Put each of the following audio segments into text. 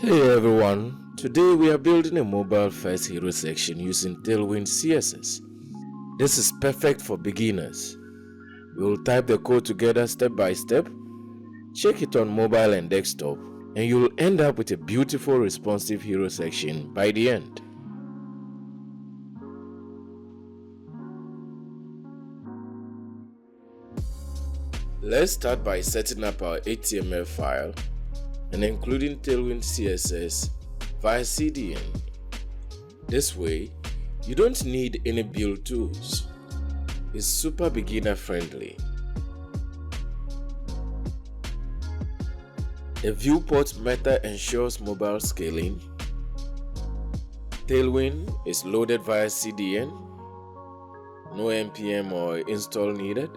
Hey everyone, today we are building a mobile first hero section using Tailwind CSS. This is perfect for beginners. We will type the code together step by step, check it on mobile and desktop, and you will end up with a beautiful responsive hero section by the end. Let's start by setting up our HTML file and including Tailwind CSS via CDN. This way, you don't need any build tools. It's super beginner friendly. The viewport method ensures mobile scaling. Tailwind is loaded via CDN. No npm or install needed.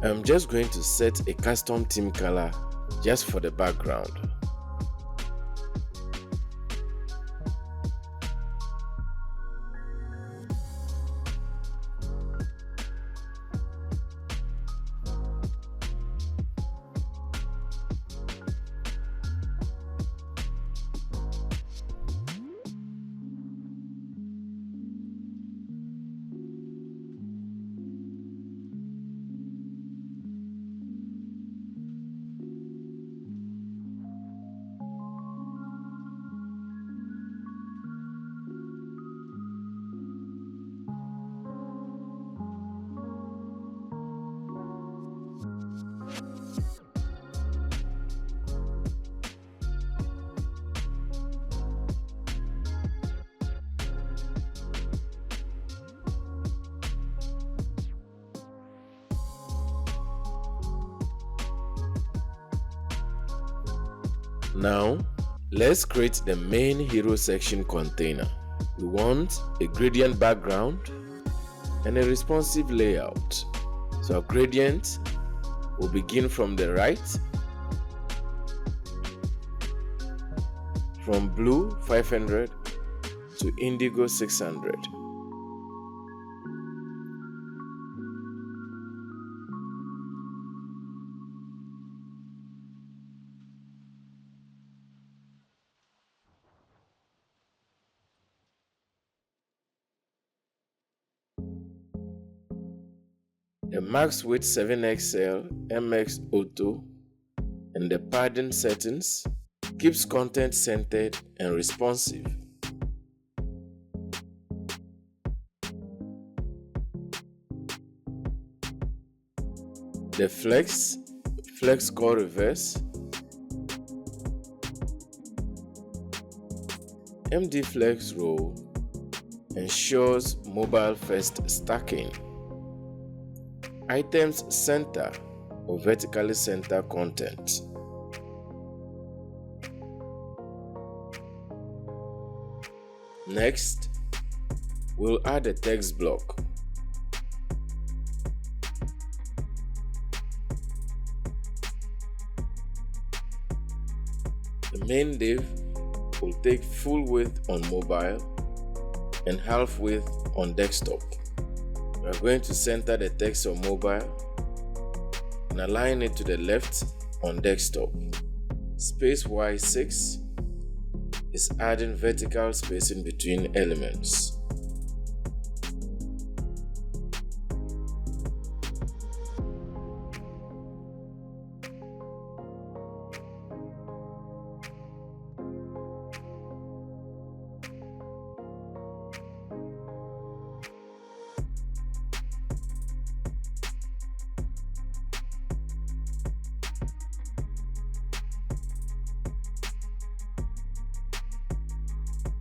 I'm just going to set a custom theme color just for the background. Now, let's create the main hero section container. We want a gradient background and a responsive layout. So our gradient will begin from the right, from blue 500 to indigo 600. The max width 7XL, MX Auto, and the padding settings keeps content centered and responsive. The flex-col-reverse, mdeflex row ensures mobile first stacking. Items center or vertically center content. Next, we'll add a text block. The main div will take full width on mobile and half width on desktop. We are going to center the text on mobile and align it to the left on desktop. Space Y6 is adding vertical spacing between elements.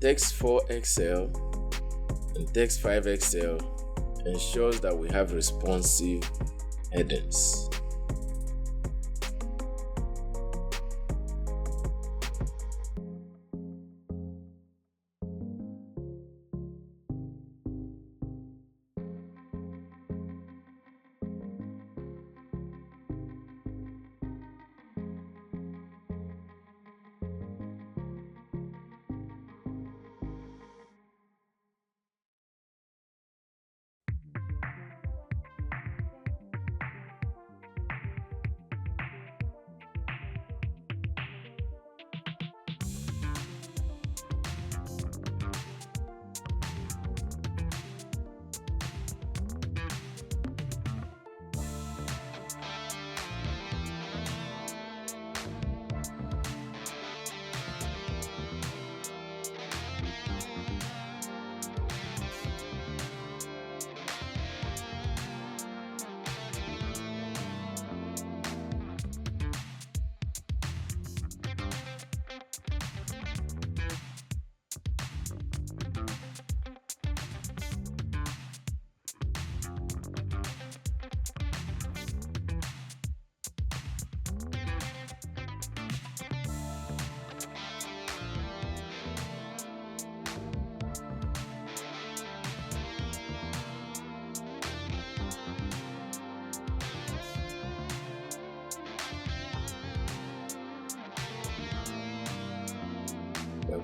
Text 4XL and text 5XL ensures that we have responsive headings.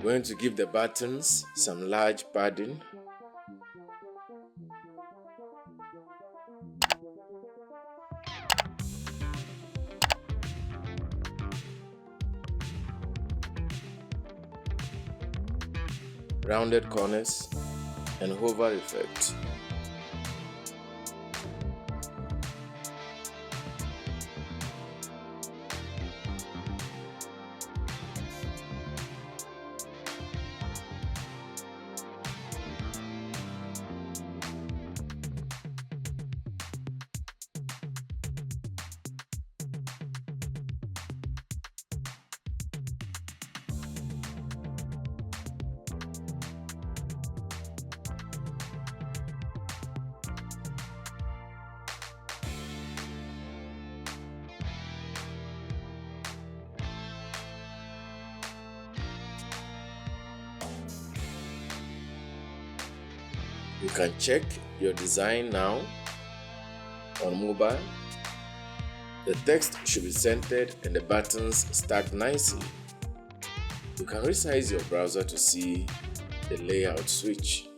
going to give the buttons some large padding. Rounded corners and hover effect. You can check your design now on mobile. The text should be centered and the buttons stacked nicely. You can resize your browser to see the layout switch.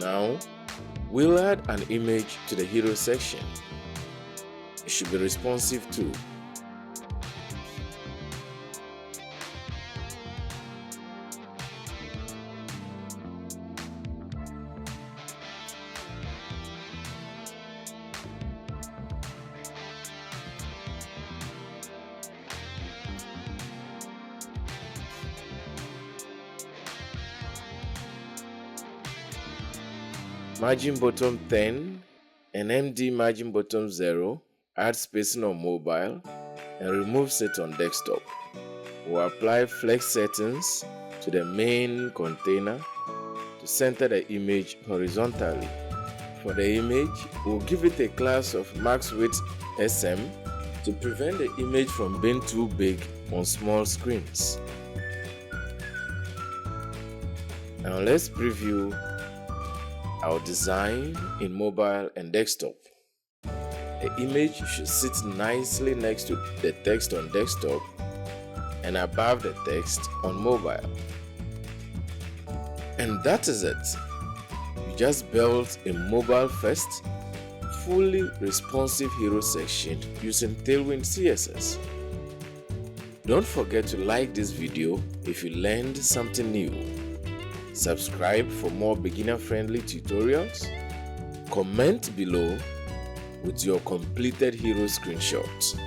Now, we'll add an image to the hero section. It should be responsive too. Margin bottom 10 and MD margin bottom 0 add spacing on mobile and removes it on desktop. We'll apply flex settings to the main container to center the image horizontally. For the image, we'll give it a class of max width SM to prevent the image from being too big on small screens. Now let's preview our design in mobile and desktop. The image should sit nicely next to the text on desktop and above the text on mobile. And that is it. You just built a mobile first, fully responsive hero section using Tailwind CSS. Don't forget to like this video if you learned something new. Subscribe for more beginner-friendly tutorials. Comment below with your completed hero screenshots.